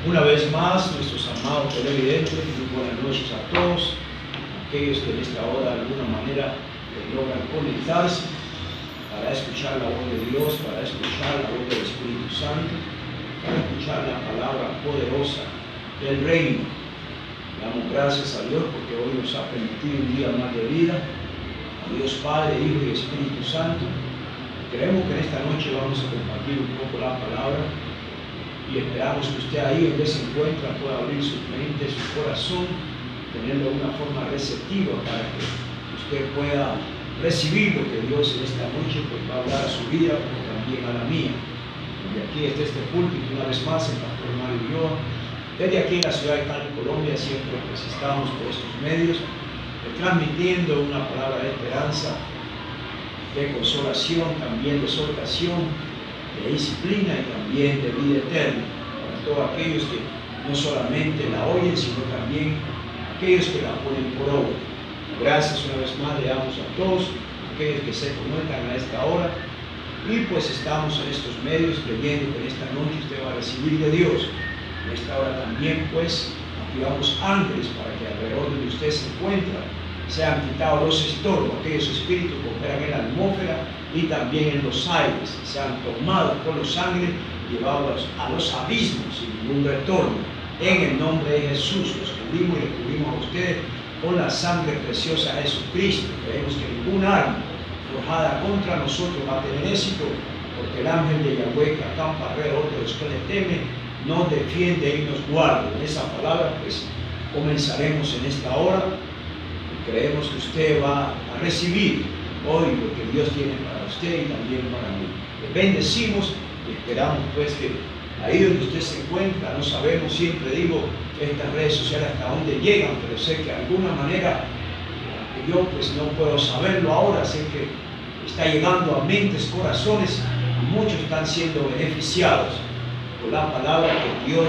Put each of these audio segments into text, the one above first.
Una vez más, nuestros amados televidentes, muy buenas noches a todos, aquellos que en esta hora de alguna manera logran conectarse para escuchar la voz de Dios, para escuchar la voz del Espíritu Santo, para escuchar la palabra poderosa del reino. Damos gracias a Dios porque hoy nos ha permitido un día más de vida, a Dios Padre, Hijo y Espíritu Santo. Creemos que en esta noche vamos a compartir un poco la palabra y esperamos que usted ahí donde se encuentra pueda abrir su mente, su corazón, tenerlo de una forma receptiva para que usted pueda recibir lo que Dios en esta noche pues, va a hablar a su vida, pero también a la mía. Desde aquí está este púlpito, una vez más, el pastor Mario Ulloa. Desde aquí en la ciudad de Cali, Colombia, siempre pues, estamos por estos medios, transmitiendo una palabra de esperanza, de consolación, también de exhortación, de disciplina y también de vida eterna, para todos aquellos que no solamente la oyen, sino también aquellos que la ponen por obra. Gracias una vez más le damos a todos aquellos que se conectan a esta hora y pues estamos en estos medios creyendo que en esta noche usted va a recibir de Dios. En esta hora también pues activamos ángeles para que alrededor de usted se encuentra sean quitados los estorbos, aquellos espíritus que operan en la atmósfera y también en los aires, sean tomados por los ángeles y llevados a los abismos sin ningún retorno. En el nombre de Jesús los cubrimos y les cubrimos a ustedes con la sangre preciosa de Jesucristo. Creemos que ninguna arma forjada contra nosotros va a tener éxito, porque el ángel de Yahweh que acampa alrededor de los que le temen nos defiende y nos guarda. En esa palabra pues comenzaremos en esta hora. Creemos que usted va a recibir hoy lo que Dios tiene para usted y también para mí. Le bendecimos y esperamos pues que ahí donde usted se encuentra, no sabemos, siempre digo, estas redes sociales hasta dónde llegan, pero sé que de alguna manera yo pues no puedo saberlo ahora, sé que está llegando a mentes, corazones y muchos están siendo beneficiados por la palabra que Dios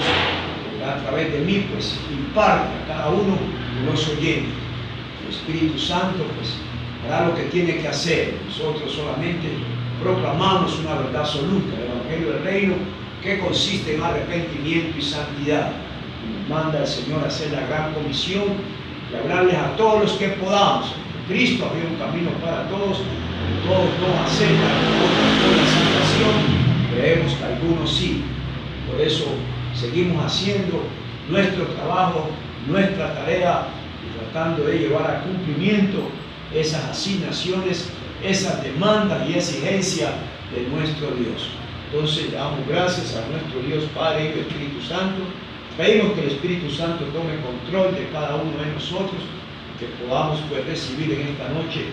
a través de mí pues imparte a cada uno de los oyentes. El Espíritu Santo pues hará lo que tiene que hacer. Nosotros solamente proclamamos una verdad absoluta, el Evangelio del Reino, que consiste en arrepentimiento y santidad. Y nos manda el Señor a hacer la gran comisión y hablarles a todos los que podamos. Cristo abrió un camino para todos, todos no aceptan la salvación, creemos que algunos sí. Por eso seguimos haciendo nuestro trabajo, nuestra tarea, tratando de llevar a cumplimiento esas asignaciones, esas demandas y exigencias de nuestro Dios. Entonces le damos gracias a nuestro Dios Padre, Hijo y Espíritu Santo. Pedimos que el Espíritu Santo tome control de cada uno de nosotros, que podamos pues recibir en esta noche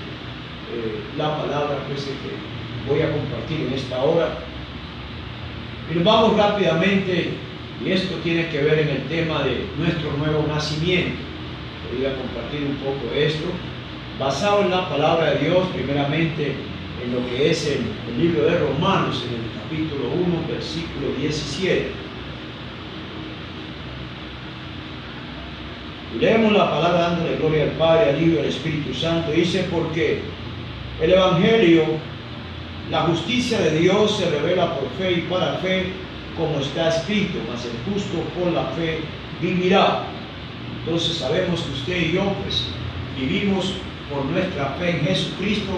la palabra pues, que voy a compartir en esta hora. Y nos vamos rápidamente, y esto tiene que ver en el tema de nuestro nuevo nacimiento. Voy a compartir un poco de esto, basado en la palabra de Dios, primeramente en lo que es el libro de Romanos, en el capítulo 1, versículo 17. Y leemos la palabra dándole gloria al Padre, al Hijo y al Espíritu Santo. Dice, porque el Evangelio, la justicia de Dios se revela por fe y para fe, como está escrito, mas el justo por la fe vivirá. Entonces sabemos que usted y yo pues vivimos por nuestra fe en Jesucristo,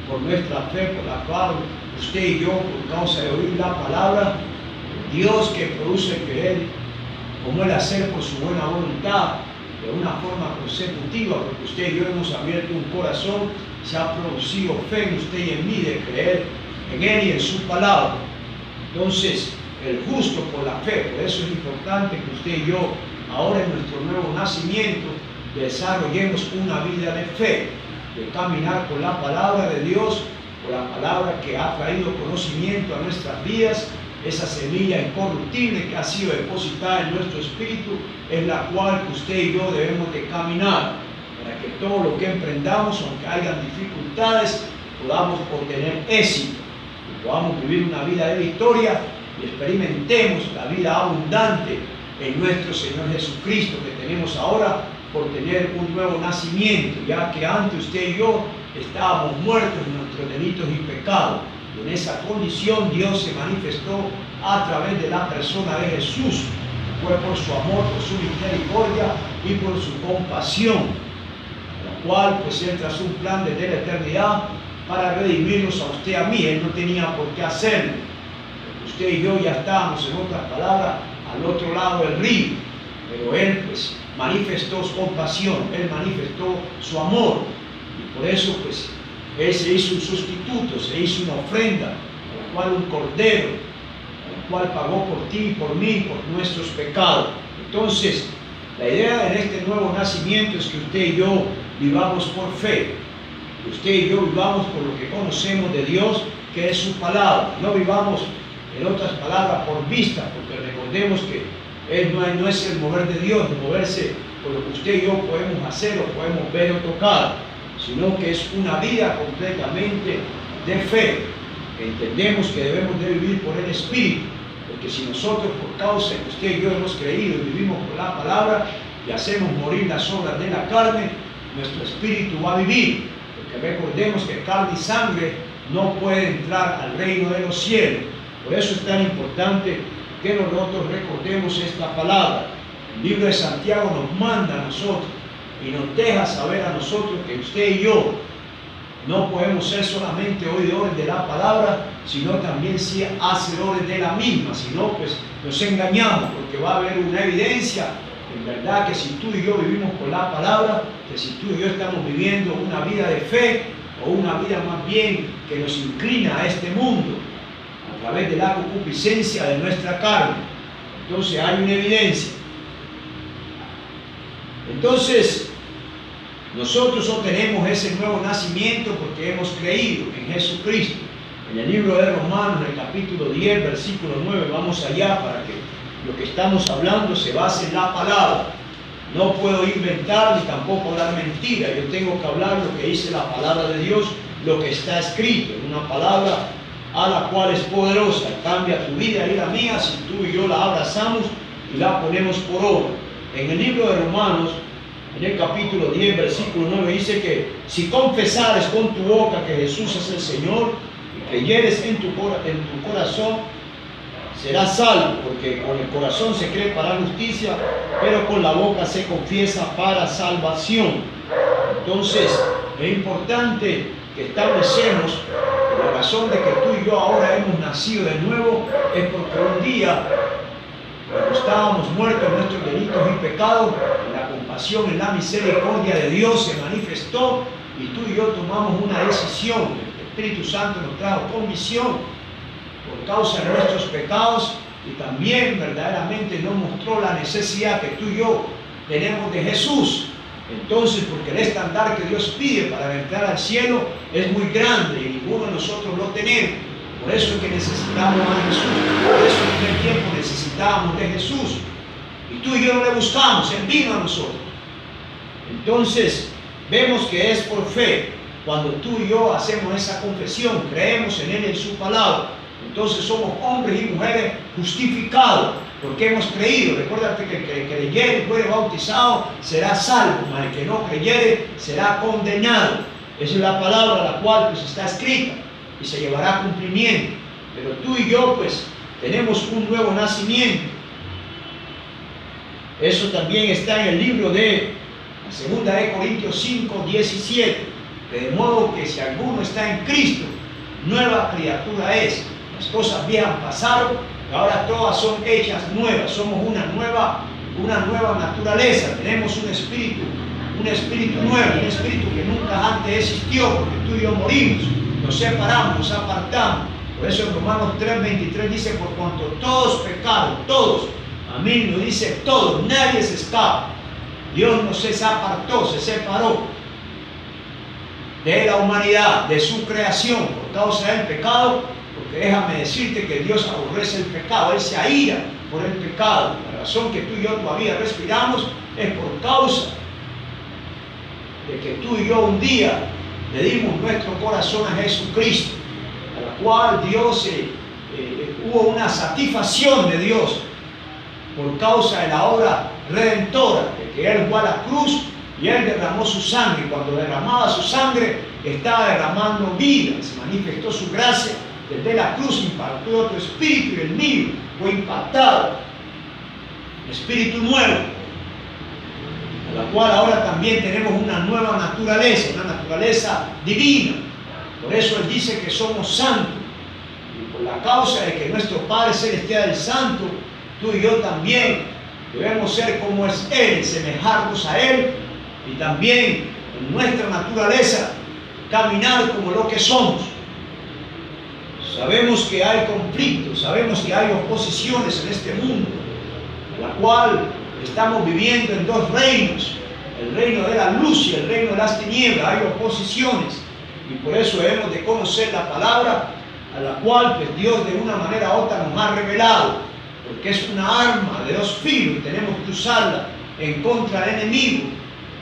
por nuestra fe por la cual usted y yo, por causa de oír la palabra, Dios que produce el querer como el hacer por su buena voluntad, de una forma consecutiva, porque usted y yo hemos abierto un corazón, se ha producido fe en usted y en mí de creer en Él y en su palabra. Entonces, el justo por la fe, por eso es importante que usted y yo, ahora en nuestro nuevo nacimiento, desarrollemos una vida de fe, de caminar con la palabra de Dios, con la palabra que ha traído conocimiento a nuestras vidas, esa semilla incorruptible que ha sido depositada en nuestro espíritu, es la cual usted y yo debemos de caminar, para que todo lo que emprendamos, aunque hayan dificultades, podamos obtener éxito, y podamos vivir una vida de victoria y experimentemos la vida abundante en nuestro Señor Jesucristo que tenemos ahora por tener un nuevo nacimiento, ya que antes usted y yo estábamos muertos en nuestros delitos y pecados. En esa condición Dios se manifestó a través de la persona de Jesús, fue por su amor, por su misericordia y por su compasión, la cual pues Él trazó un plan desde la eternidad para redimirnos a usted y a mí. Él no tenía por qué hacerlo. Usted y yo ya estábamos, en otras palabras, al otro lado del río, pero Él pues manifestó su compasión, Él manifestó su amor, y por eso pues Él se hizo un sustituto, se hizo una ofrenda, a la cual un cordero, a la cual pagó por ti y por mí, por nuestros pecados. Entonces, la idea de este nuevo nacimiento es que usted y yo vivamos por fe, que usted y yo vivamos por lo que conocemos de Dios, que es su palabra. No vivamos, en otras palabras, por vista, porque recordemos que Él no es el mover de Dios, de moverse por lo que usted y yo podemos hacer o podemos ver o tocar, sino que es una vida completamente de fe. Entendemos que debemos de vivir por el Espíritu, porque si nosotros por causa de que usted y yo hemos creído y vivimos por la palabra y hacemos morir las obras de la carne, nuestro espíritu va a vivir, porque recordemos que carne y sangre no pueden entrar al reino de los cielos. Por eso es tan importante que nosotros recordemos esta palabra. El libro de Santiago nos manda a nosotros y nos deja saber a nosotros que usted y yo no podemos ser solamente oidores de la palabra, sino también sí hacedores de la misma. Si no, pues nos engañamos, porque va a haber una evidencia en verdad que si tú y yo vivimos por la palabra, que si tú y yo estamos viviendo una vida de fe o una vida más bien que nos inclina a este mundo a través de la concupiscencia de nuestra carne. Entonces hay una evidencia. Entonces nosotros obtenemos ese nuevo nacimiento porque hemos creído en Jesucristo. En el libro de Romanos, en el capítulo 10, versículo 9, vamos allá para que lo que estamos hablando se base en la palabra. No puedo inventar ni tampoco hablar mentira. Yo tengo que hablar lo que dice la palabra de Dios, lo que está escrito, una palabra a la cual es poderosa, cambia tu vida y la mía si tú y yo la abrazamos y la ponemos por obra. En el libro de Romanos, en el capítulo 10, versículo 9, dice que si confesares con tu boca que Jesús es el Señor y creyeres en tu corazón, serás salvo, porque con el corazón se cree para justicia, pero con la boca se confiesa para salvación. Entonces, es importante que establecemos que la razón de que tú y yo ahora hemos nacido de nuevo es porque un día, cuando estábamos muertos en nuestros delitos y pecados, la compasión y la misericordia de Dios se manifestó y tú y yo tomamos una decisión. El Espíritu Santo nos trajo convicción por causa de nuestros pecados y también verdaderamente nos mostró la necesidad que tú y yo tenemos de Jesús. Entonces, porque el estándar que Dios pide para entrar al cielo es muy grande y ninguno de nosotros lo tenemos. Por eso es que necesitamos a Jesús. Por eso en aquel tiempo necesitábamos de Jesús. Y tú y yo no le buscamos, Él vino a nosotros. Entonces, vemos que es por fe. Cuando tú y yo hacemos esa confesión, creemos en Él y en su palabra, entonces somos hombres y mujeres justificados, porque hemos creído. Recuérdate que el que creyere y fuere bautizado será salvo, mas el que no creyere será condenado. Esa es la palabra la cual pues está escrita y se llevará a cumplimiento. Pero tú y yo pues tenemos un nuevo nacimiento. Eso también está en el libro de la 2 Corintios 5, 17. De modo que si alguno está en Cristo, nueva criatura es. Las cosas viejas pasaron, ahora todas son hechas nuevas. Somos una nueva naturaleza. Tenemos un espíritu nuevo, un espíritu que nunca antes existió, porque tú y yo morimos, nos separamos, nos apartamos. Por eso en Romanos 3:23 dice, por cuanto todos pecaron, todos, amén, lo dice todos, nadie se escapa. Dios no se apartó, se separó de la humanidad, de su creación, por causa del pecado, porque déjame decirte que Dios aborrece el pecado, Él se aira por el pecado. La razón que tú y yo todavía respiramos es por causa de que tú y yo un día le dimos nuestro corazón a Jesucristo, a la cual Dios hubo una satisfacción de Dios por causa de la obra redentora, de que Él fue a la cruz y Él derramó su sangre. Cuando derramaba su sangre, estaba derramando vida. Se manifestó su gracia desde la cruz, impartió otro espíritu y el mío fue impactado. espíritu nuevo, a la cual ahora también tenemos una nueva naturaleza, una naturaleza divina. Por eso Él dice que somos santos. Y por la causa de que nuestro Padre Celestial es santo, tú y yo también debemos ser como es Él, semejarnos a Él, y también en nuestra naturaleza caminar como lo que somos. Sabemos que hay conflictos, sabemos que hay oposiciones en este mundo, en la cual estamos viviendo en dos reinos, el reino de la luz y el reino de las tinieblas. Hay oposiciones, y por eso debemos de conocer la palabra, a la cual pues Dios de una manera u otra nos ha revelado, porque es una arma de dos filos y tenemos que usarla en contra del enemigo.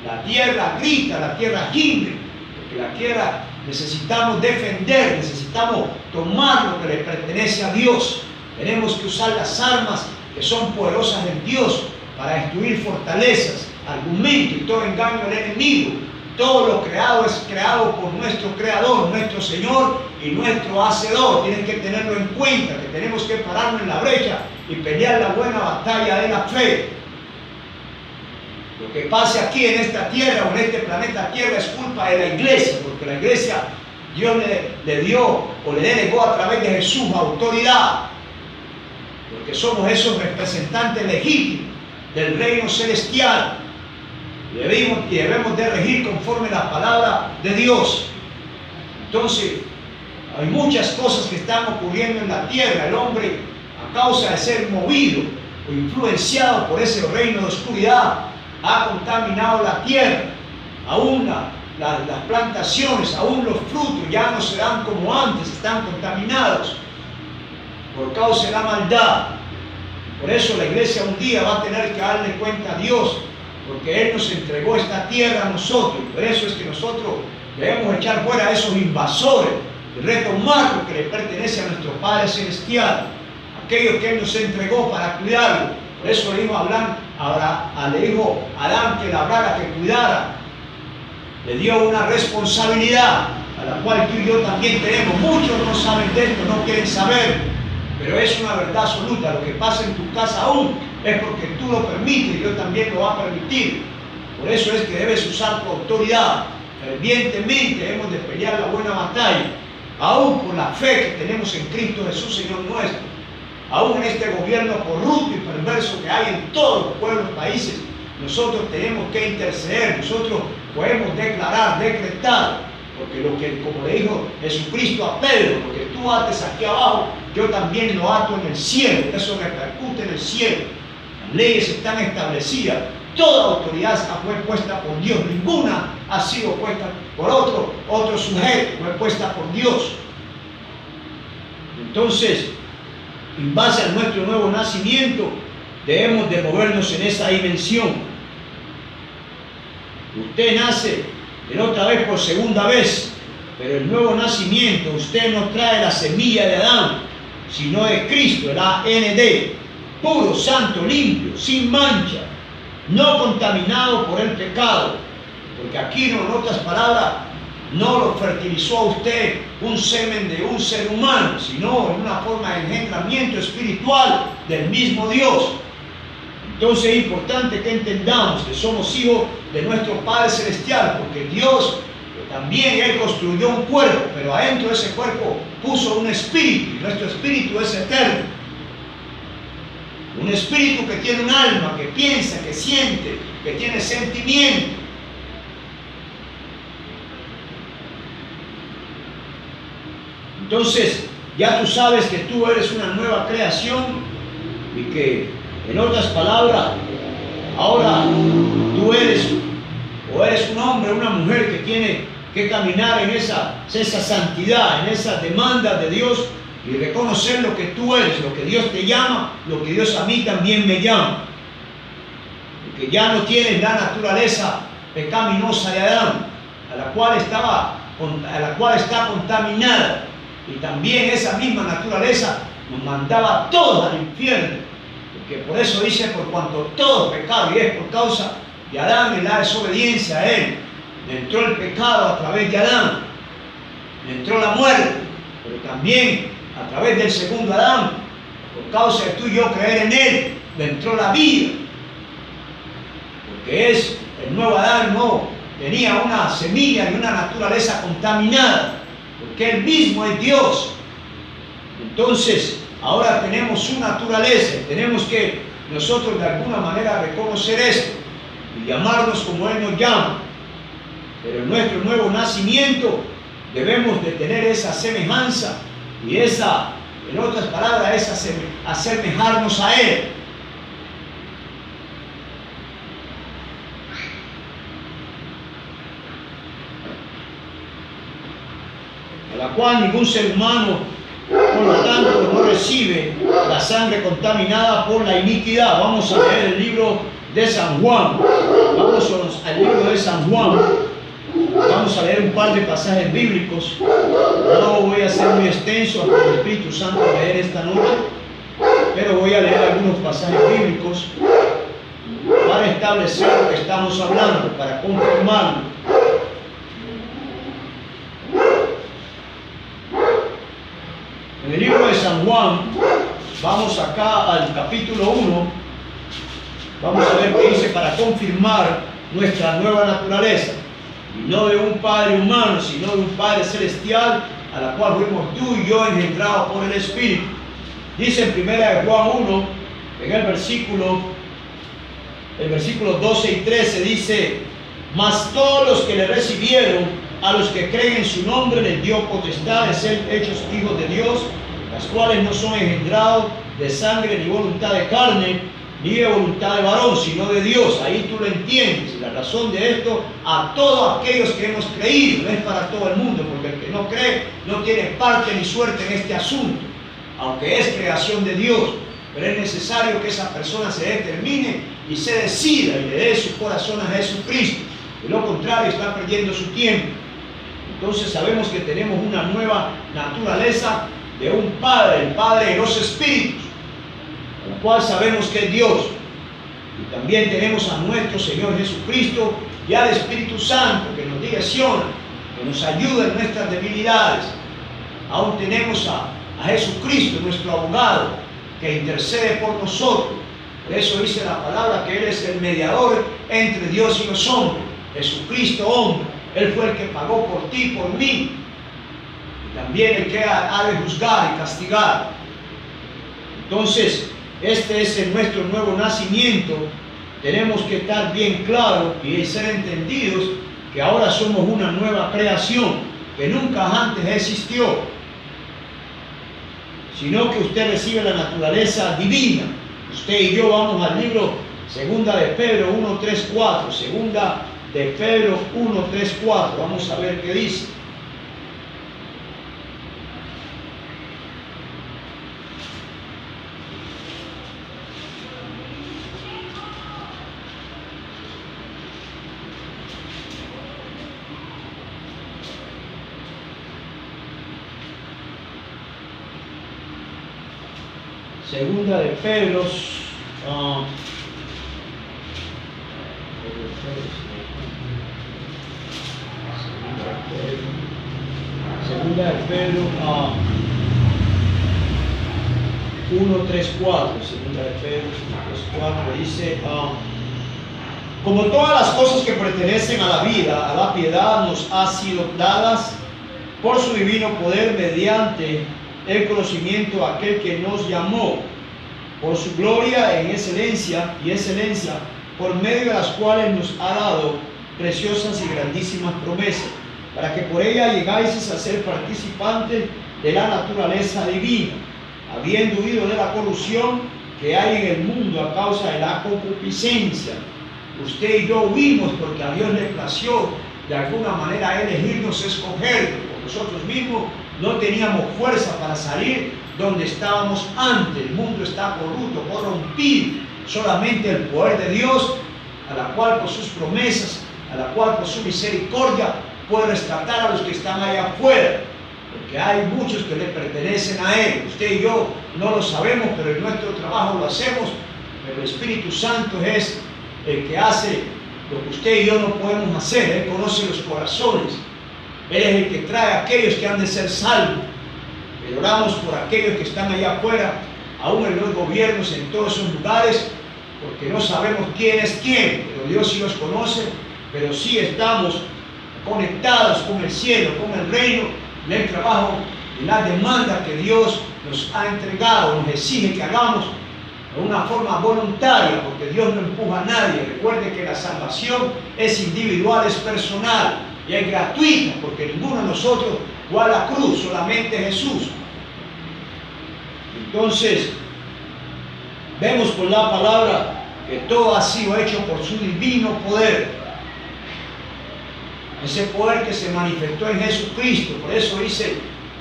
La tierra grita, la tierra gime, porque la tierra necesitamos defender, necesitamos tomar lo que le pertenece a Dios. Tenemos que usar las armas que son poderosas en Dios para destruir fortalezas, argumentos y todo engaño del enemigo. Todo lo creado es creado por nuestro Creador, nuestro Señor y nuestro Hacedor. Tienen que tenerlo en cuenta, que tenemos que pararnos en la brecha y pelear la buena batalla de la fe. Lo que pase aquí en esta tierra o en este planeta Tierra es culpa de la iglesia, porque la iglesia Dios le dio o le delegó a través de Jesús autoridad, porque somos esos representantes legítimos del reino celestial. Debemos de regir conforme a la palabra de Dios. Entonces, hay muchas cosas que están ocurriendo en la tierra. El hombre, a causa de ser movido o influenciado por ese reino de oscuridad, ha contaminado la tierra. Aún las plantaciones, aún los frutos ya no se dan como antes, están contaminados por causa de la maldad. Por eso la iglesia un día va a tener que darle cuenta a Dios, porque Él nos entregó esta tierra a nosotros. Por eso es que nosotros debemos echar fuera a esos invasores y retomar lo que le pertenece a nuestro Padre Celestial, aquello que Él nos entregó para cuidarlo. Por eso le dijo a Adán que labrara, que cuidara. Le dio una responsabilidad a la cual tú y yo también tenemos. Muchos no saben de esto, no quieren saber, pero es una verdad absoluta. Lo que pasa en tu casa aún es porque tú lo permites y Dios también lo va a permitir. Por eso es que debes usar tu autoridad. Fervientemente debemos de pelear la buena batalla, aún por la fe que tenemos en Cristo Jesús, Señor nuestro. Aún en este gobierno corrupto y perverso que hay en todos los pueblos, países, nosotros tenemos que interceder, nosotros podemos declarar, decretar, porque lo que, como le dijo Jesucristo a Pedro, lo que tú ates aquí abajo, yo también lo ato en el cielo. Eso repercute en el cielo. Las leyes están establecidas, toda autoridad fue puesta por Dios, ninguna ha sido puesta por otro sujeto, fue puesta por Dios. Entonces, en base a nuestro nuevo nacimiento, debemos de movernos en esa dimensión. Usted nace en otra vez por segunda vez, pero el nuevo nacimiento, usted no trae la semilla de Adán, sino de Cristo, el AND, puro, santo, limpio, sin mancha, no contaminado por el pecado. Porque aquí, en otras palabras, no lo fertilizó a usted un semen de un ser humano, sino en una forma de engendramiento espiritual del mismo Dios. Entonces es importante que entendamos que somos hijos de nuestro Padre Celestial, porque Dios también Él construyó un cuerpo, pero adentro de ese cuerpo puso un espíritu, y nuestro espíritu es eterno. Un espíritu que tiene un alma, que piensa, que siente, que tiene sentimiento. Entonces, ya tú sabes que tú eres una nueva creación y que, en otras palabras, ahora tú eres un hombre, una mujer que tiene que caminar en esa santidad, en esas demandas de Dios y reconocer lo que tú eres, lo que Dios te llama, lo que Dios a mí también me llama. Porque ya no tienes la naturaleza pecaminosa de Adán, a la cual está contaminada. Y también esa misma naturaleza nos mandaba a todos al infierno. Porque por eso dice, por cuanto todos pecaron, y es por causa de Adán y la desobediencia a él. Le entró el pecado a través de Adán. Le entró la muerte. Pero también a través del segundo Adán, por causa de tú y yo creer en él, le entró la vida. Porque el nuevo Adán no tenía una semilla y una naturaleza contaminada, porque él mismo es Dios. Entonces, ahora tenemos su naturaleza, tenemos que nosotros de alguna manera reconocer esto y llamarnos como Él nos llama. Pero en nuestro nuevo nacimiento debemos de tener esa semejanza y esa, en otras palabras, es asemejarnos a Él. A la cual ningún ser humano, por lo tanto, no recibe la sangre contaminada por la iniquidad. Vamos a leer el libro de San Juan. Vamos al libro de San Juan. Vamos a leer un par de pasajes bíblicos. No voy a ser muy extenso hasta el Espíritu Santo a leer esta noche, pero voy a leer algunos pasajes bíblicos para establecer lo que estamos hablando, para confirmarlo. En el libro de San Juan, vamos acá al capítulo 1, vamos a ver qué dice para confirmar nuestra nueva naturaleza. Y no de un Padre humano, sino de un Padre celestial, a la cual fuimos tú y yo engendrados por el Espíritu. Dice en 1 Juan 1, en el versículo 12 y 13, dice: mas todos los que le recibieron, a los que creen en su nombre, les dio potestad de ser hechos hijos de Dios, las cuales no son engendrados de sangre ni voluntad de carne, ni de voluntad de varón, sino de Dios. Ahí tú lo entiendes. La razón de esto, a todos aquellos que hemos creído, no es para todo el mundo, porque el que no cree no tiene parte ni suerte en este asunto, aunque es creación de Dios. Pero es necesario que esa persona se determine y se decida y le dé su corazón a Jesucristo. De lo contrario, está perdiendo su tiempo. Entonces sabemos que tenemos una nueva naturaleza de un Padre, el Padre de los Espíritus, el cual sabemos que es Dios. Y también tenemos a nuestro Señor Jesucristo y al Espíritu Santo, que nos direcciona, que nos ayuda en nuestras debilidades. Aún tenemos a Jesucristo, nuestro abogado, que intercede por nosotros. Por eso dice la palabra que Él es el mediador entre Dios y los hombres. Jesucristo hombre, Él fue el que pagó por ti, por mí, y también el que ha de juzgar y castigar. Entonces, este es nuestro nuevo nacimiento. Tenemos que estar bien claros y ser entendidos que ahora somos una nueva creación que nunca antes existió, sino que usted recibe la naturaleza divina. Usted y yo vamos al libro Segunda de Pedro 1, 3, 4. Segunda de Pedro 1, 3, 4. Vamos a ver qué dice. Segunda de Pedro, Segunda de Pedro 1, 3, 4. Segunda de Pedro 1, 3, 4 dice: como todas las cosas que pertenecen a la vida, a la piedad, nos han sido dadas por su divino poder mediante el conocimiento a aquel que nos llamó por su gloria en excelencia por medio de las cuales nos ha dado preciosas y grandísimas promesas, para que por ella llegáis a ser participantes de la naturaleza divina, habiendo huido de la corrupción que hay en el mundo a causa de la concupiscencia. Usted y yo huimos porque a Dios le plació de alguna manera elegirnos, escogernos. Por nosotros mismos no teníamos fuerza para salir donde estábamos antes. El mundo está corrupto, corrompido. Solamente el poder de Dios, a la cual por sus promesas, a la cual por su misericordia puede rescatar a los que están allá afuera. Porque hay muchos que le pertenecen a Él. Usted y yo no lo sabemos, pero en nuestro trabajo lo hacemos. Pero el Espíritu Santo es el que hace lo que usted y yo no podemos hacer. Él conoce los corazones. Él es el que trae a aquellos que han de ser salvos. Pero oramos por aquellos que están allá afuera aún en los gobiernos, en todos esos lugares, porque no sabemos quién es quién, pero Dios sí los conoce, pero sí estamos conectados con el cielo, con el reino, en el trabajo, en la demanda que Dios nos ha entregado, nos exige que hagamos de una forma voluntaria, porque Dios no empuja a nadie. Recuerde que la salvación es individual, es personal y es gratuita, porque ninguno de nosotros fue a la cruz, solamente Jesús. Entonces, vemos por la palabra que todo ha sido hecho por su divino poder. Ese poder que se manifestó en Jesucristo. Por eso dice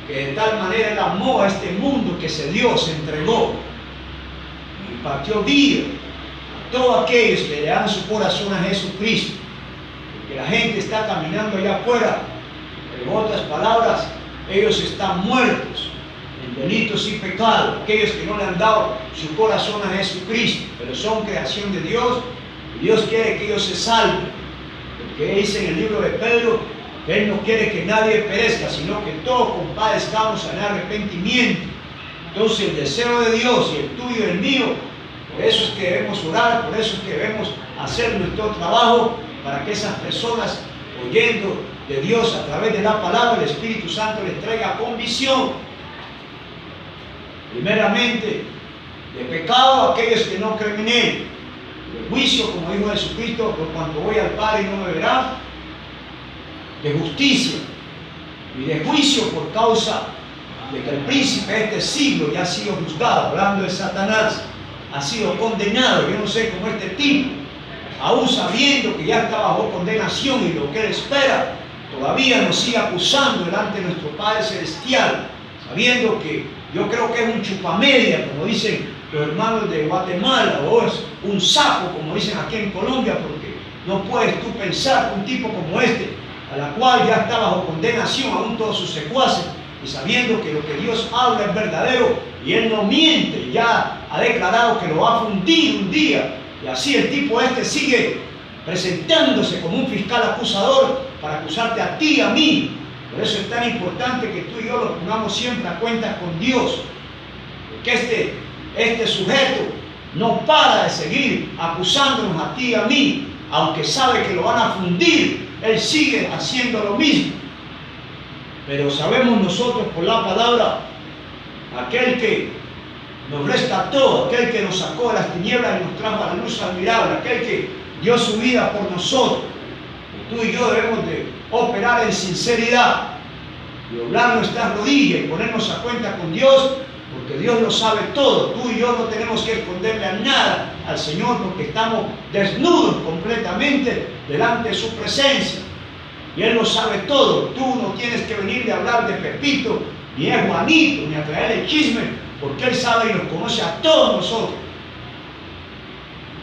que de tal manera Él amó a este mundo que se dio, se entregó, impartió vida a todos aquellos que le dan su corazón a Jesucristo. Porque la gente está caminando allá afuera, en otras palabras, ellos están muertos en delitos y pecados, aquellos que no le han dado su corazón a Jesucristo, pero son creación de Dios y Dios quiere que ellos se salven. Porque dice en el libro de Pedro que Él no quiere que nadie perezca, sino que todos compadezcamos en arrepentimiento. Entonces el deseo de Dios y el tuyo y el mío, por eso es que debemos orar, por eso es que debemos hacer nuestro trabajo, para que esas personas, oyendo de Dios a través de la palabra, el Espíritu Santo les traiga convicción, primeramente de pecado a aquellos que no creen en Él, de juicio, como dijo Jesucristo, por cuanto voy al Padre y no me verá, de justicia y de juicio por causa de que el príncipe de este siglo ya ha sido juzgado, hablando de Satanás, ha sido condenado. Yo no sé cómo este tipo, aún sabiendo que ya está bajo condenación y lo que él espera, todavía nos sigue acusando delante de nuestro Padre Celestial, sabiendo que yo creo que es un chupamedia, como dicen los hermanos de Guatemala, o es un sapo, como dicen aquí en Colombia, porque no puedes tú pensar que un tipo como este, a la cual ya está bajo condenación, aún todos sus secuaces, y sabiendo que lo que Dios habla es verdadero y Él no miente, ya ha declarado que lo va a fundir un día, y así el tipo este sigue presentándose como un fiscal acusador para acusarte a ti y a mí. Por eso es tan importante que tú y yo lo pongamos siempre a cuentas con Dios, porque este sujeto no para de seguir acusándonos a ti y a mí, aunque sabe que lo van a fundir, él sigue haciendo lo mismo. Pero sabemos nosotros por la palabra, aquel que nos rescató, aquel que nos sacó de las tinieblas y nos trajo a la luz admirable, aquel que dio su vida por nosotros. Y tú y yo debemos de operar en sinceridad, y doblar nuestras rodillas y ponernos a cuenta con Dios, porque Dios lo sabe todo. Tú y yo no tenemos que esconderle a nada al Señor, porque estamos desnudos completamente delante de su presencia. Y Él lo sabe todo. Tú no tienes que venirle a hablar de Pepito, ni a Juanito, ni a traerle chisme, porque Él sabe y nos conoce a todos nosotros.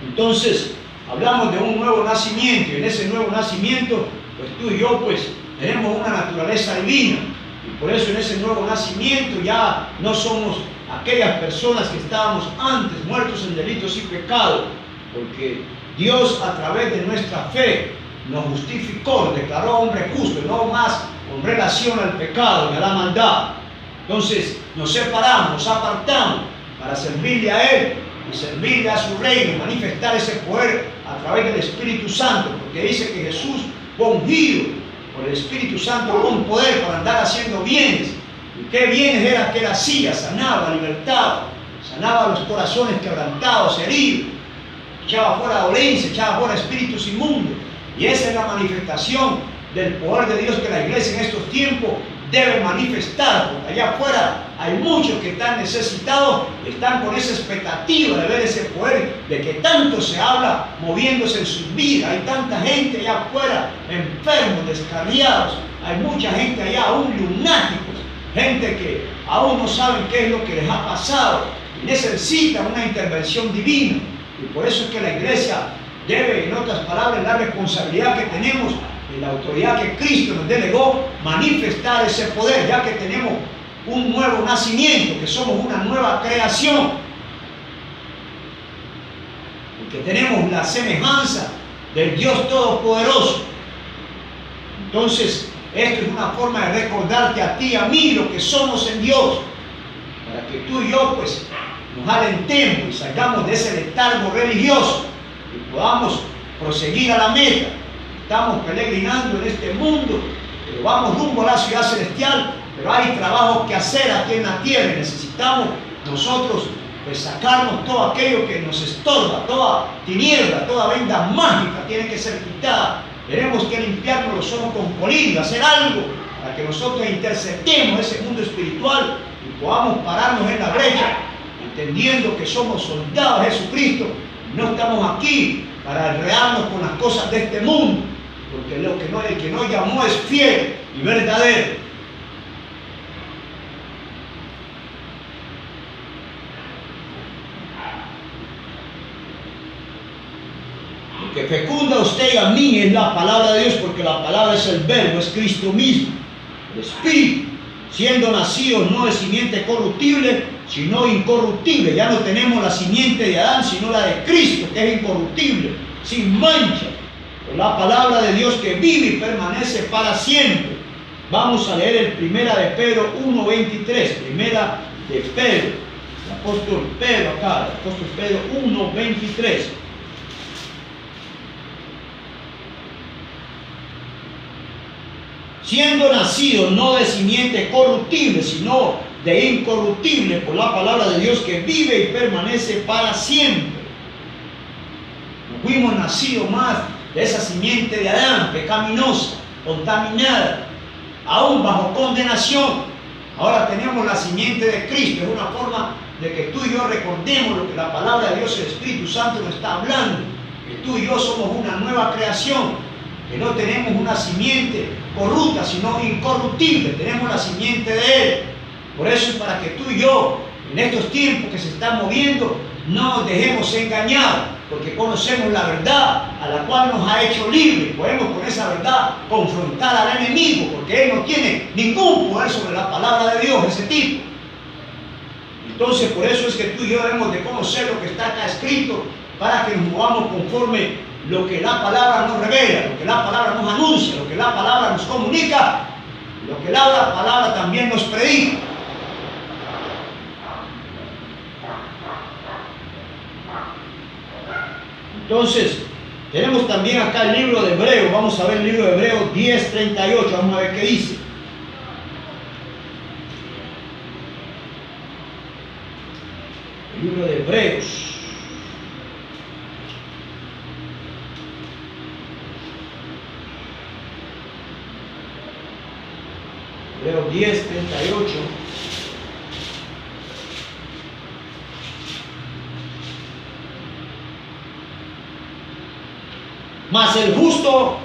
Entonces, hablamos de un nuevo nacimiento, y en ese nuevo nacimiento, pues tú y yo, pues, tenemos una naturaleza divina. Y por eso en ese nuevo nacimiento ya no somos aquellas personas que estábamos antes, muertos en delitos y pecados, porque Dios a través de nuestra fe nos justificó, nos declaró hombre justo, y no más con relación al pecado y a la maldad. Entonces nos separamos, nos apartamos para servirle a Él y servirle a su reino y manifestar ese poder a través del Espíritu Santo, porque dice que Jesús fue ungido por el Espíritu Santo con poder para andar haciendo bienes. ¿Y qué bienes era que Él hacía? Sanaba, libertaba, sanaba los corazones quebrantados, heridos, echaba fuera dolencia, echaba fuera espíritus inmundos. Y esa es la manifestación del poder de Dios que la iglesia en estos tiempos debe manifestar, porque allá afuera hay muchos que están necesitados, están con esa expectativa de ver ese poder, de que tanto se habla moviéndose en sus vidas. Hay tanta gente allá afuera, enfermos, descarriados, hay mucha gente allá, aún lunáticos, gente que aún no saben qué es lo que les ha pasado y necesitan una intervención divina. Y por eso es que la iglesia debe, en otras palabras, la responsabilidad que tenemos y la autoridad que Cristo nos delegó, manifestar ese poder, ya que tenemos un nuevo nacimiento, que somos una nueva creación, y que tenemos la semejanza del Dios Todopoderoso. Entonces, esto es una forma de recordarte a ti y a mí lo que somos en Dios, para que tú y yo, pues, nos alentemos y salgamos de ese letargo religioso y podamos proseguir a la meta. Estamos peregrinando en este mundo, pero vamos rumbo a la ciudad celestial, pero hay trabajo que hacer aquí en la tierra y necesitamos nosotros pues sacarnos todo aquello que nos estorba, toda tiniebla, toda venda mágica tiene que ser quitada. Tenemos que limpiarnos los ojos con colirio, hacer algo para que nosotros interceptemos ese mundo espiritual y podamos pararnos en la brecha, entendiendo que somos soldados de Jesucristo. No estamos aquí para enredarnos con las cosas de este mundo, porque el que nos llamó es fiel y verdadero. Lo que fecunda a usted y a mí es la palabra de Dios, porque la palabra es el verbo, es Cristo mismo, el Espíritu, siendo nacidos no de simiente corruptible, sino incorruptible. Ya no tenemos la simiente de Adán, sino la de Cristo, que es incorruptible, sin mancha, por la palabra de Dios que vive y permanece para siempre. Vamos a leer el Primera de Pedro 1:23, Primera de Pedro, el apóstol Pedro acá, el apóstol Pedro 1:23. Siendo nacido no de simiente corruptible, sino de incorruptible, por la palabra de Dios que vive y permanece para siempre. No fuimos nacidos más de esa simiente de Adán, pecaminosa, contaminada, aún bajo condenación. Ahora tenemos la simiente de Cristo. Es una forma de que tú y yo recordemos lo que la palabra de Dios, el Espíritu Santo, nos está hablando. Que tú y yo somos una nueva creación. Que no tenemos una simiente corrupta, sino incorruptible. Tenemos la simiente de Él. Por eso es para que tú y yo, en estos tiempos que se están moviendo, no nos dejemos engañar, porque conocemos la verdad a la cual nos ha hecho libres. Podemos con esa verdad confrontar al enemigo, porque él no tiene ningún poder sobre la palabra de Dios, ese tipo. Entonces, por eso es que tú y yo debemos de conocer lo que está acá escrito, para que nos movamos conforme lo que la palabra nos revela, lo que la palabra nos anuncia, lo que la palabra nos comunica, lo que la palabra también nos predica. Entonces, tenemos también acá el libro de Hebreos. Vamos a ver el libro de Hebreos 10:38. Vamos a ver qué dice. El libro de Hebreos. Hebreos 10:38. Mas el justo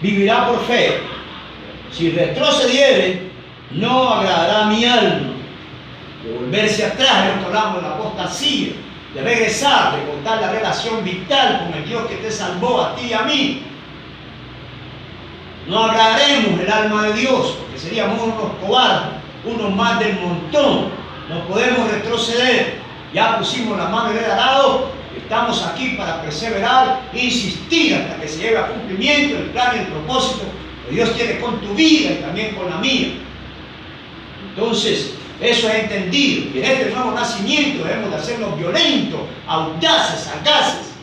vivirá por fe. Si retrocediere, no agradará a mi alma. De volverse atrás, de hablamos de la apostasía, de regresar, de cortar la relación vital con el Dios que te salvó a ti y a mí. No agradaremos el alma de Dios, porque seríamos unos cobardes, unos más del montón. No podemos retroceder. Ya pusimos la mano en el arado. Estamos aquí para perseverar e insistir hasta que se lleve a cumplimiento el plan y el propósito que Dios tiene con tu vida y también con la mía. Entonces, eso es entendido. Y en este nuevo nacimiento debemos de hacernos violentos, audaces, sagaces.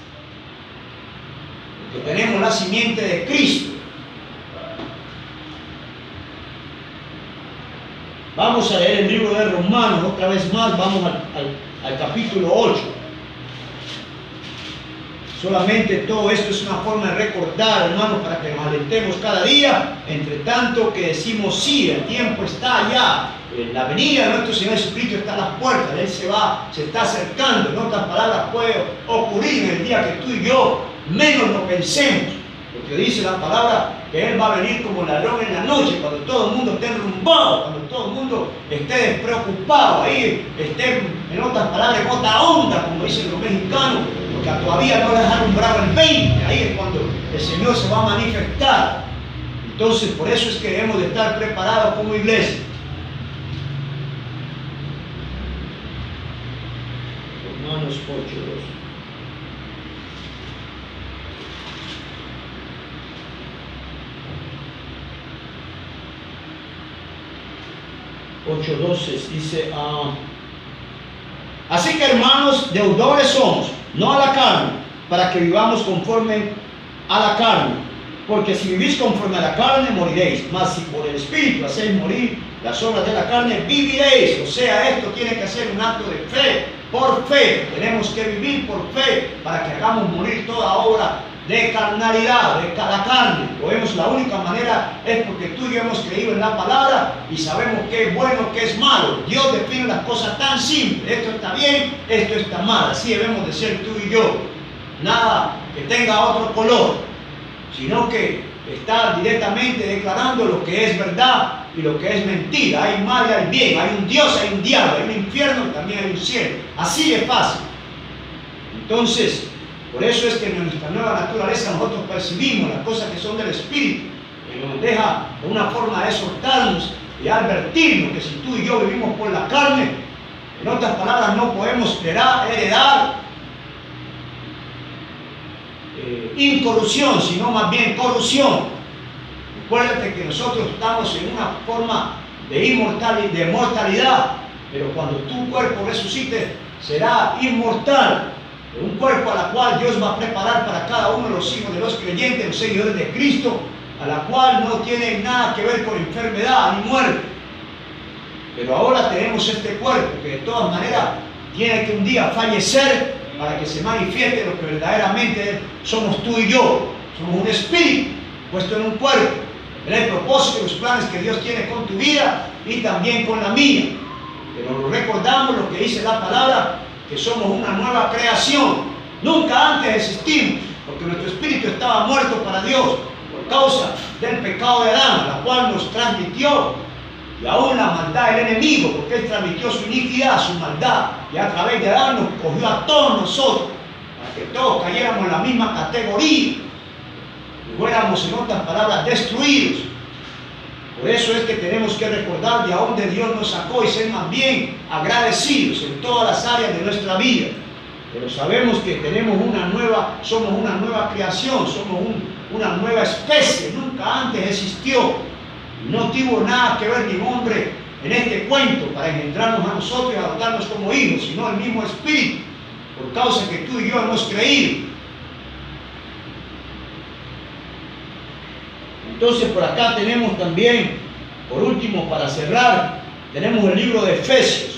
Porque tenemos la simiente de Cristo. Vamos a leer el libro de Romanos otra vez más. Vamos al capítulo 8. Solamente todo esto es una forma de recordar, hermanos, para que nos alentemos cada día. Entre tanto que decimos sí, el tiempo está allá. La venida de nuestro Señor Jesucristo está a las puertas. Él se está acercando. En otras palabras, puede ocurrir en el día que tú y yo menos lo pensemos. Porque dice la palabra que Él va a venir como ladrón en la noche, cuando todo el mundo esté enrumbado, cuando todo el mundo esté despreocupado, ahí esté, en otras palabras, en otra onda, como dicen los mexicanos, porque todavía no les ha alumbrado el 20, ahí es cuando el Señor se va a manifestar. Entonces, por eso es que debemos de estar preparados como iglesia. Romanos 8:2. dice, Así que, hermanos, deudores somos, no a la carne, para que vivamos conforme a la carne. Porque si vivís conforme a la carne, moriréis. Mas si por el Espíritu hacéis morir las obras de la carne, viviréis. O sea, esto tiene que ser un acto de fe, por fe. Tenemos que vivir por fe para que hagamos morir toda obra de carnalidad, de la carne. Lo vemos, la única manera es porque tú y yo hemos creído en la palabra y sabemos qué es bueno, qué es malo. Dios define las cosas tan simples. Esto está bien, esto está mal. Así debemos de ser tú y yo. Nada que tenga otro color, sino que está directamente declarando lo que es verdad y lo que es mentira. Hay mal y hay bien, hay un Dios, hay un diablo, hay un infierno y también hay un cielo. Así es fácil. Entonces, por eso es que en nuestra nueva naturaleza nosotros percibimos las cosas que son del Espíritu, que nos deja una forma de exhortarnos y advertirnos que si tú y yo vivimos por la carne, en otras palabras, no podemos heredar incorrupción, sino más bien corrupción. Recuérdate que nosotros estamos en una forma de mortalidad, pero cuando tu cuerpo resucite, será inmortal. Un cuerpo a la cual Dios va a preparar para cada uno de los hijos de los creyentes, los seguidores de Cristo, a la cual no tiene nada que ver con enfermedad ni muerte. Pero ahora tenemos este cuerpo que de todas maneras tiene que un día fallecer para que se manifieste lo que verdaderamente somos tú y yo. Somos un espíritu puesto en un cuerpo. Es el propósito y los planes que Dios tiene con tu vida y también con la mía. Pero recordamos lo que dice la palabra, que somos una nueva creación. Nunca antes existimos, porque nuestro espíritu estaba muerto para Dios por causa del pecado de Adán, la cual nos transmitió y aún la maldad del enemigo, porque él transmitió su iniquidad, su maldad, y a través de Adán nos cogió a todos nosotros para que todos cayéramos en la misma categoría y fuéramos, en otras palabras, destruidos. Por eso es que tenemos que recordar de dónde Dios nos sacó y ser más bien agradecidos en todas las áreas de nuestra vida. Pero sabemos que somos una nueva creación, somos una nueva especie, nunca antes existió. No tuvo nada que ver ningún hombre en este cuento para engendrarnos a nosotros y adoptarnos como hijos, sino el mismo Espíritu, por causa que tú y yo hemos creído. Entonces por acá tenemos también, por último, para cerrar, tenemos el libro de Efesios.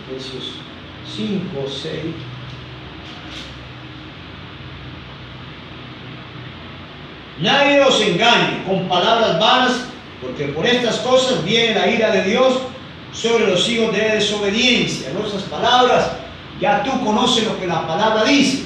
Efesios 5, 6. Nadie os engañe con palabras vanas, porque por estas cosas viene la ira de Dios sobre los hijos de desobediencia. En otras palabras, ya tú conoces lo que la palabra dice,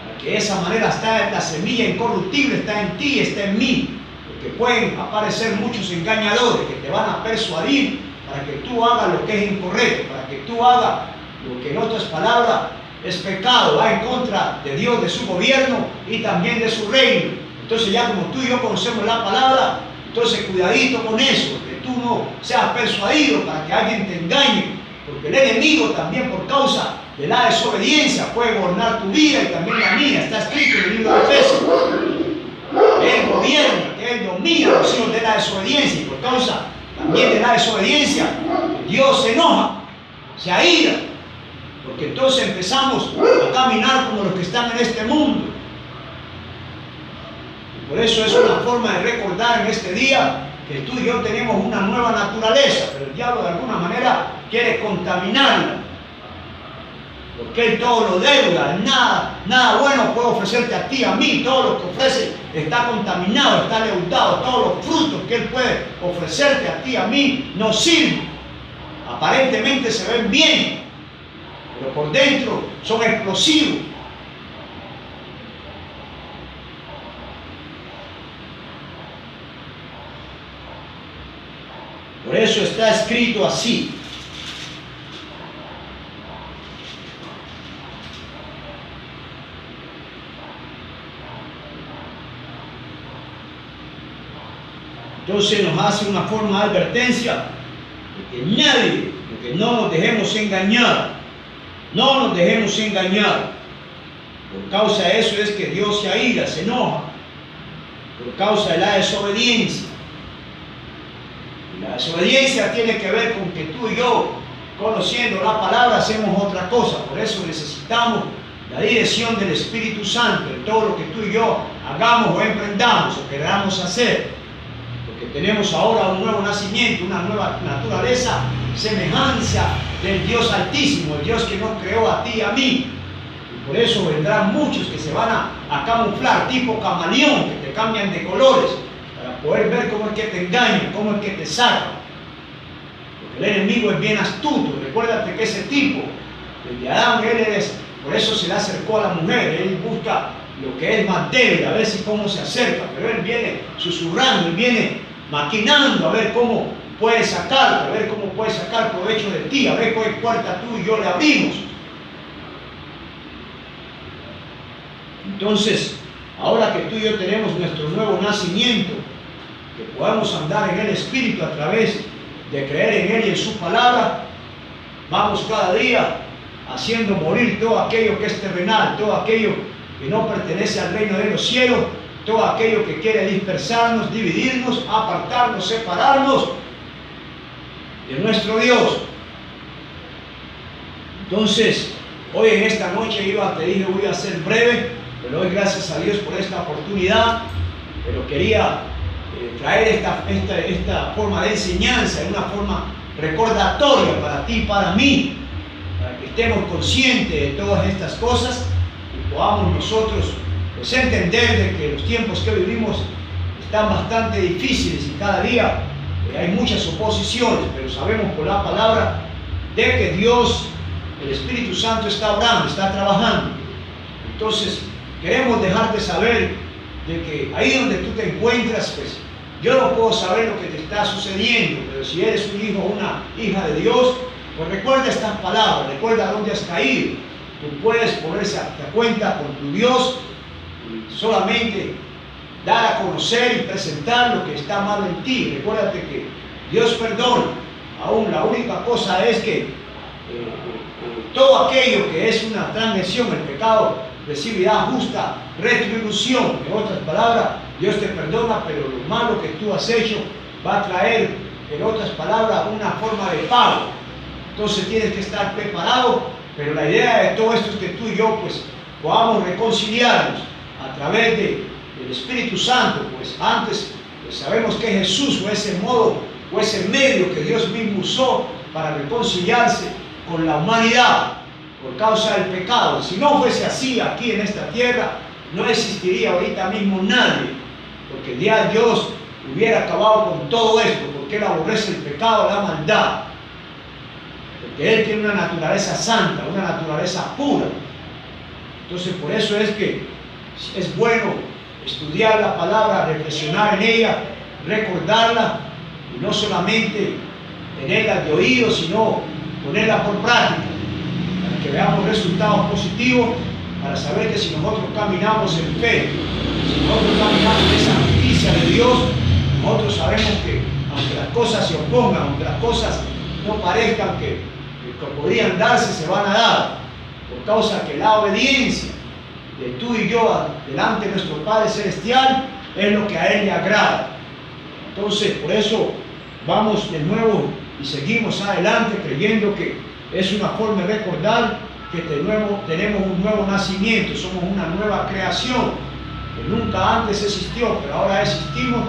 para que de esa manera está la semilla incorruptible, está en ti, está en mí, porque pueden aparecer muchos engañadores que te van a persuadir para que tú hagas lo que es incorrecto, para que tú hagas lo que en otras palabras es pecado, va en contra de Dios, de su gobierno y también de su reino. Entonces ya como tú y yo conocemos la palabra, entonces cuidadito con eso, que tú no seas persuadido para que alguien te engañe, porque el enemigo también por causa de la desobediencia puede gobernar tu vida y también la mía. Está escrito en el libro de Efesios. Él gobierna, que él domina los hijos de la desobediencia, y por causa también de la desobediencia Dios se enoja, se aira, porque entonces empezamos a caminar como los que están en este mundo. Y por eso es una forma de recordar en este día que tú y yo tenemos una nueva naturaleza, pero el diablo de alguna manera quiere contaminarla, porque él todo lo deuda. Nada bueno puede ofrecerte a ti, a mí. Todo lo que ofrece está contaminado, está leudado. Todos los frutos que él puede ofrecerte a ti, a mí, no sirven. Aparentemente se ven bien, pero por dentro son explosivos. Por eso está escrito así. Entonces nos hace una forma de advertencia de que nadie, de que no nos dejemos engañar, no nos dejemos engañar. Por causa de eso es que Dios se aira, se enoja, por causa de la desobediencia. Y la desobediencia tiene que ver con que tú y yo, conociendo la palabra, hacemos otra cosa. Por eso necesitamos la dirección del Espíritu Santo en todo lo que tú y yo hagamos o emprendamos o queramos hacer. Porque tenemos ahora un nuevo nacimiento, una nueva naturaleza, semejanza del Dios Altísimo, el Dios que nos creó a ti y a mí. Y por eso vendrán muchos que se van a camuflar, tipo camaleón, que te cambian de colores, para poder ver cómo es que te engañan, cómo es que te sacan. Porque el enemigo es bien astuto. Recuérdate que ese tipo, el de Adán, por eso se le acercó a la mujer. Él busca lo que es más débil, a ver si cómo se acerca, pero él viene susurrando, él viene maquinando a ver cómo puede sacarte, a ver cómo puede sacar provecho de ti, a ver cuál puerta tú y yo le abrimos. Entonces, ahora que tú y yo tenemos nuestro nuevo nacimiento, que podamos andar en el Espíritu a través de creer en Él y en su palabra, vamos cada día haciendo morir todo aquello que es terrenal, todo aquello que no pertenece al reino de los cielos, todo aquello que quiere dispersarnos, dividirnos, apartarnos, separarnos de nuestro Dios. Entonces, hoy en esta noche te dije voy a ser breve, pero doy gracias a Dios por esta oportunidad, pero quería traer esta forma de enseñanza, una forma recordatoria para ti y para mí, para que estemos conscientes de todas estas cosas y podamos nosotros pues entender de que los tiempos que vivimos están bastante difíciles y cada día hay muchas oposiciones, pero sabemos por la palabra de que Dios, el Espíritu Santo está obrando, está trabajando. Entonces queremos dejarte saber de que ahí donde tú te encuentras, pues yo no puedo saber lo que te está sucediendo, pero si eres un hijo o una hija de Dios, pues recuerda estas palabras, recuerda dónde has caído. Tú puedes ponerse a cuenta con tu Dios y solamente dar a conocer y presentar lo que está mal en ti. Recuérdate que Dios perdona. Aún la única cosa es que todo aquello que es una transgresión, el pecado, recibirá justa retribución. En otras palabras, Dios te perdona, pero lo malo que tú has hecho va a traer, en otras palabras, una forma de pago. Entonces tienes que estar preparado, pero la idea de todo esto es que tú y yo pues podamos reconciliarnos a través del Espíritu Santo. Pues antes pues sabemos que Jesús fue ese modo o ese medio que Dios mismo usó para reconciliarse con la humanidad por causa del pecado. Si no fuese así aquí en esta tierra, no existiría ahorita mismo nadie, porque ya Dios hubiera acabado con todo esto, porque Él aborrece el pecado, la maldad, porque Él tiene una naturaleza santa, una naturaleza pura. Entonces por eso es que es bueno estudiar la palabra, reflexionar en ella, recordarla, y no solamente tenerla de oído, sino ponerla por práctica, para que veamos resultados positivos, para saber que si nosotros caminamos en fe, si nosotros caminamos en esa justicia de Dios, nosotros sabemos que aunque las cosas se opongan, aunque las cosas no parezcan que podrían darse, se van a dar, por causa que la obediencia de tú y yo delante de nuestro Padre Celestial es lo que a Él le agrada. Entonces, por eso vamos de nuevo y seguimos adelante creyendo que es una forma de recordar que de nuevo tenemos un nuevo nacimiento, somos una nueva creación que nunca antes existió, pero ahora existimos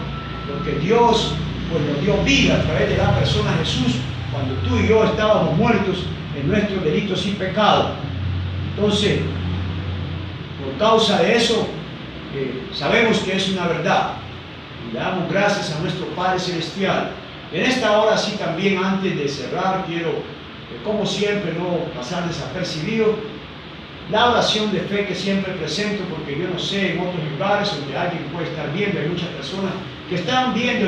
porque Dios pues nos dio vida a través de la persona Jesús cuando tú y yo estábamos muertos en nuestros delitos y pecados. Entonces, por causa de eso, sabemos que es una verdad y le damos gracias a nuestro Padre Celestial. En esta hora sí también, antes de cerrar, quiero, como siempre, no pasar desapercibido la oración de fe que siempre presento, porque yo no sé, en otros lugares donde alguien puede estar viendo, hay muchas personas que están viendo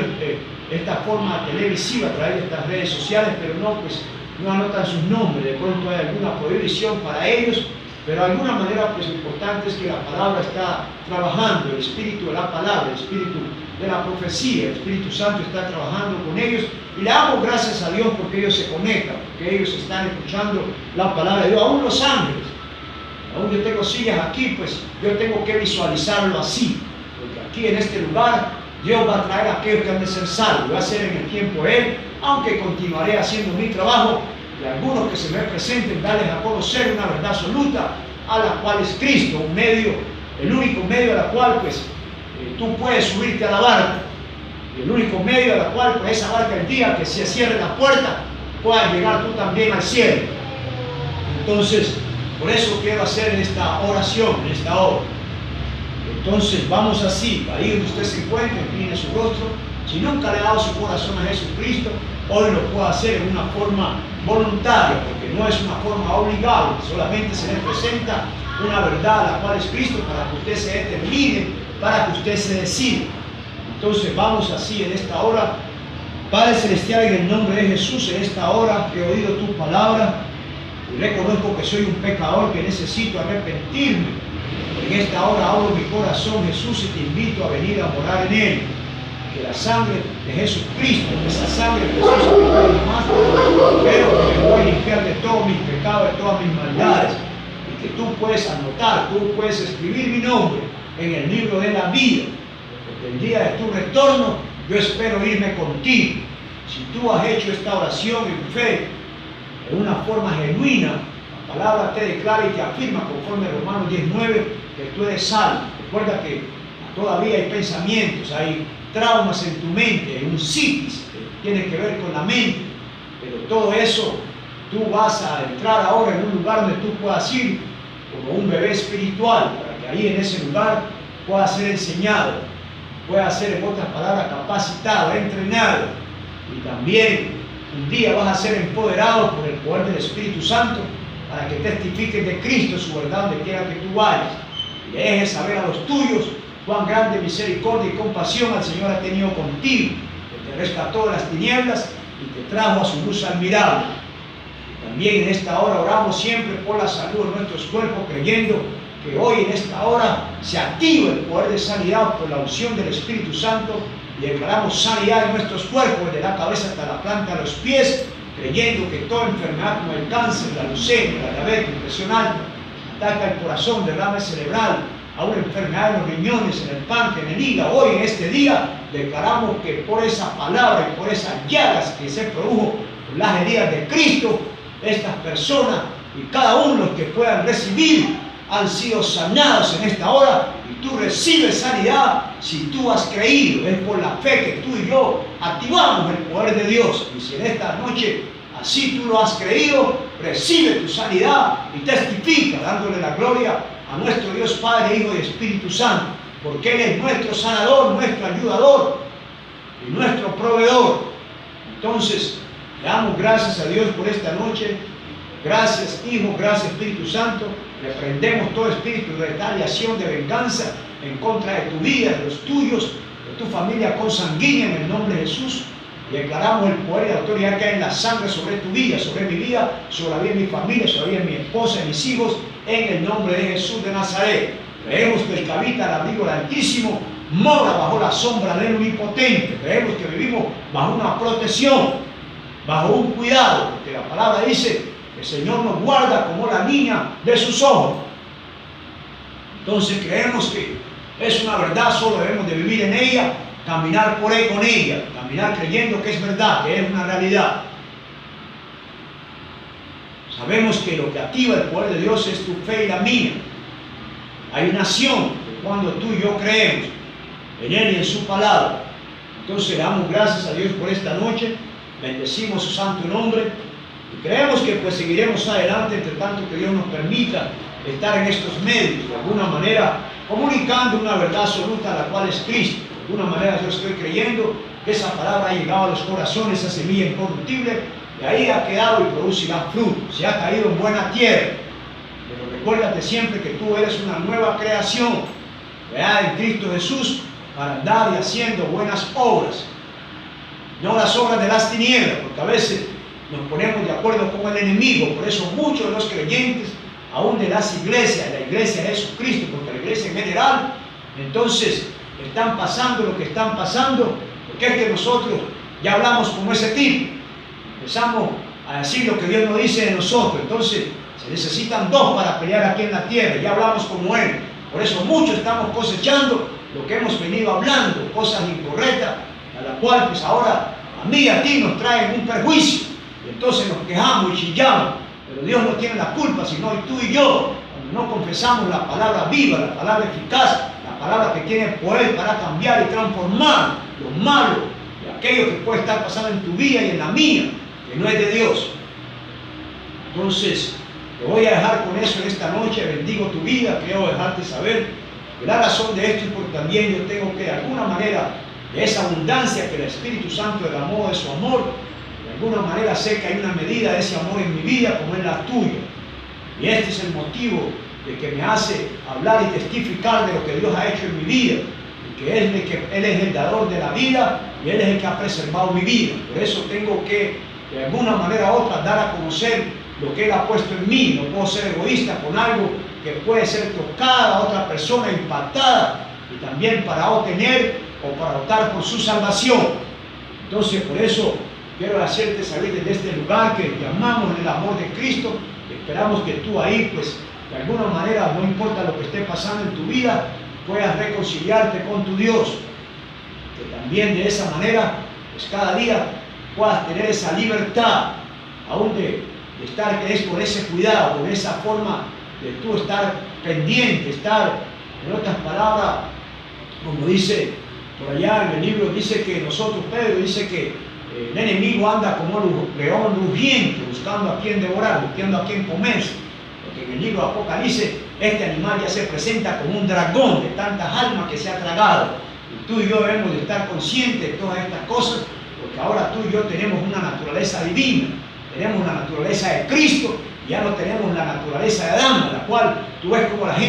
esta forma televisiva a través de estas redes sociales, pero no anotan sus nombres. De pronto hay alguna prohibición para ellos, Pero de alguna manera, pues lo importante es que la palabra está trabajando, el espíritu de la palabra, el espíritu de la profecía, el Espíritu Santo está trabajando con ellos, y le damos gracias a Dios porque ellos se conectan, porque ellos están escuchando la palabra de Dios, aún los ángeles. Aún yo tengo sillas aquí, pues yo tengo que visualizarlo así, porque aquí en este lugar Dios va a traer a aquellos que han de ser salvos, va a ser en el tiempo de Él, aunque continuaré haciendo mi trabajo, y algunos que se me presenten, darles a conocer una verdad absoluta, a la cual es Cristo, un medio, el único medio a la cual pues tú puedes subirte a la barca, y el único medio a la cual pues esa barca el día que se cierre la puerta, puedas llegar tú también al cielo. Entonces, por eso quiero hacer esta oración, en esta hora. Entonces vamos así, ahí donde usted se encuentre, incline su rostro. Si nunca le ha dado su corazón a Jesucristo, hoy lo puede hacer en una forma voluntaria, porque no es una forma obligada, solamente se le presenta una verdad a la cual es Cristo para que usted se determine, para que usted se decida. Entonces vamos así en esta hora. Padre Celestial, en el nombre de Jesús, en esta hora he oído tu palabra y reconozco que soy un pecador que necesito arrepentirme. En esta hora abro mi corazón, Jesús, y te invito a venir a morar en él. Que la sangre de Jesucristo, esa sangre preciosa que tú derramaste, pero que me voy a limpiar de todos mis pecados, de todas mis maldades, y que tú puedes anotar, tú puedes escribir mi nombre en el libro de la vida, porque el día de tu retorno yo espero irme contigo. Si tú has hecho esta oración en fe, en una forma genuina, la palabra te declara y te afirma conforme a Romanos 10:9 que tú eres salvo. Recuerda que todavía hay pensamientos, hay traumas en tu mente, hay un psiquis que tiene que ver con la mente, pero todo eso tú vas a entrar ahora en un lugar donde tú puedas ir como un bebé espiritual, para que ahí en ese lugar pueda ser enseñado, pueda ser, en otras palabras, capacitado, entrenado, y también un día vas a ser empoderado por el poder del Espíritu Santo para que testifiques de Cristo, su verdad, donde quiera que tú vayas, y le dejes saber a los tuyos cuán grande misericordia y compasión el Señor ha tenido contigo, que te rescató de las tinieblas y te trajo a su luz admirable. También en esta hora oramos siempre por la salud de nuestros cuerpos, creyendo que hoy en esta hora se activa el poder de sanidad por la unción del Espíritu Santo, y declaramos sanidad en nuestros cuerpos, desde la cabeza hasta la planta de los pies, creyendo que toda enfermedad como el cáncer, la leucemia, la diabetes, la presión alta, ataca el corazón, derrame cerebral, a una enfermedad en los riñones, en el páncreas, en el hígado. Hoy en este día declaramos que por esa palabra y por esas llagas que se produjo por las heridas de Cristo, estas personas y cada uno de los que puedan recibir han sido sanados en esta hora, y tú recibes sanidad si tú has creído. Es por la fe que tú y yo activamos el poder de Dios, y si en esta noche así tú lo has creído, recibe tu sanidad y testifica dándole la gloria a nuestro Dios Padre, Hijo y Espíritu Santo, porque Él es nuestro sanador, nuestro ayudador y nuestro proveedor. Entonces, le damos gracias a Dios por esta noche. Gracias, Hijo, gracias, Espíritu Santo. Reprendemos todo espíritu de retaliación, de venganza en contra de tu vida, de los tuyos, de tu familia consanguínea, en el nombre de Jesús. Y declaramos el poder y la autoridad que hay en la sangre sobre tu vida, sobre mi vida, sobre la vida de mi familia, sobre la vida de mi esposa y mis hijos, en el nombre de Jesús de Nazaret. Creemos que el que habita al abrigo del Altísimo mora bajo la sombra del Omnipotente. Creemos que vivimos bajo una protección, bajo un cuidado, porque la palabra dice que el Señor nos guarda como la niña de sus ojos. Entonces creemos que es una verdad, solo debemos de vivir en ella, caminar por ahí con ella, caminar creyendo que es verdad, que es una realidad. Sabemos que lo que activa el poder de Dios es tu fe y la mía. Hay una acción cuando tú y yo creemos en Él y en su palabra. Entonces le damos gracias a Dios por esta noche, bendecimos su santo nombre y creemos que pues seguiremos adelante, entre tanto que Dios nos permita estar en estos medios, de alguna manera comunicando una verdad absoluta, la cual es Cristo. De alguna manera yo estoy creyendo que esa palabra ha llegado a los corazones, esa semilla incorruptible, y ahí ha quedado y producirá fruto, se ha caído en buena tierra. Pero recuérdate siempre que tú eres una nueva creación, creada en Cristo Jesús, para andar y haciendo buenas obras, no las obras de las tinieblas, porque a veces nos ponemos de acuerdo con el enemigo. Por eso muchos de los creyentes aún de las iglesias, la iglesia de Jesucristo, porque la iglesia en general, entonces están pasando lo que están pasando, porque es que nosotros ya hablamos como ese tipo, empezamos a decir lo que Dios nos dice de nosotros, entonces se necesitan dos para pelear aquí en la tierra, ya hablamos como Él, por eso muchos estamos cosechando lo que hemos venido hablando, cosas incorrectas, a la cual pues ahora a mí y a ti nos traen un perjuicio, y entonces nos quejamos y chillamos, pero Dios no tiene la culpa, sino tú y yo, cuando no confesamos la palabra viva, la palabra eficaz, la palabra que tiene poder para cambiar y transformar lo malo y aquello que puede estar pasando en tu vida y en la mía, que no es de Dios. Entonces, te voy a dejar con eso en esta noche, bendigo tu vida, quiero dejarte saber que la razón de esto es porque también yo tengo que de alguna manera, de esa abundancia que el Espíritu Santo derramó de su amor, de alguna manera sé que hay una medida de ese amor en mi vida como es la tuya. Y este es el motivo de que me hace hablar y testificar de lo que Dios ha hecho en mi vida, y que Él es el dador de la vida y Él es el que ha preservado mi vida. Por eso tengo que de alguna manera u otra dar a conocer lo que Él ha puesto en mí. No puedo ser egoísta con algo que puede ser tocada a otra persona, impactada, y también para obtener o para optar por su salvación. Entonces por eso quiero hacerte saber desde este lugar que te amamos en el amor de Cristo. Esperamos que tú ahí pues de alguna manera, no importa lo que esté pasando en tu vida, puedas reconciliarte con tu Dios, que también de esa manera pues cada día puedas tener esa libertad aún de estar con ese cuidado, con esa forma de tú estar pendiente, estar, en otras palabras, como dice por allá en el libro, dice que nosotros, Pedro dice que el enemigo anda como un león rugiente, buscando a quien devorar, buscando a quien comerse, porque en el libro de Apocalipsis este animal ya se presenta como un dragón de tantas almas que se ha tragado, y tú y yo debemos de estar conscientes de todas estas cosas, porque ahora tú y yo tenemos una naturaleza divina, tenemos una naturaleza de Cristo, y ya no tenemos la naturaleza de Adán, la cual tú ves como la gente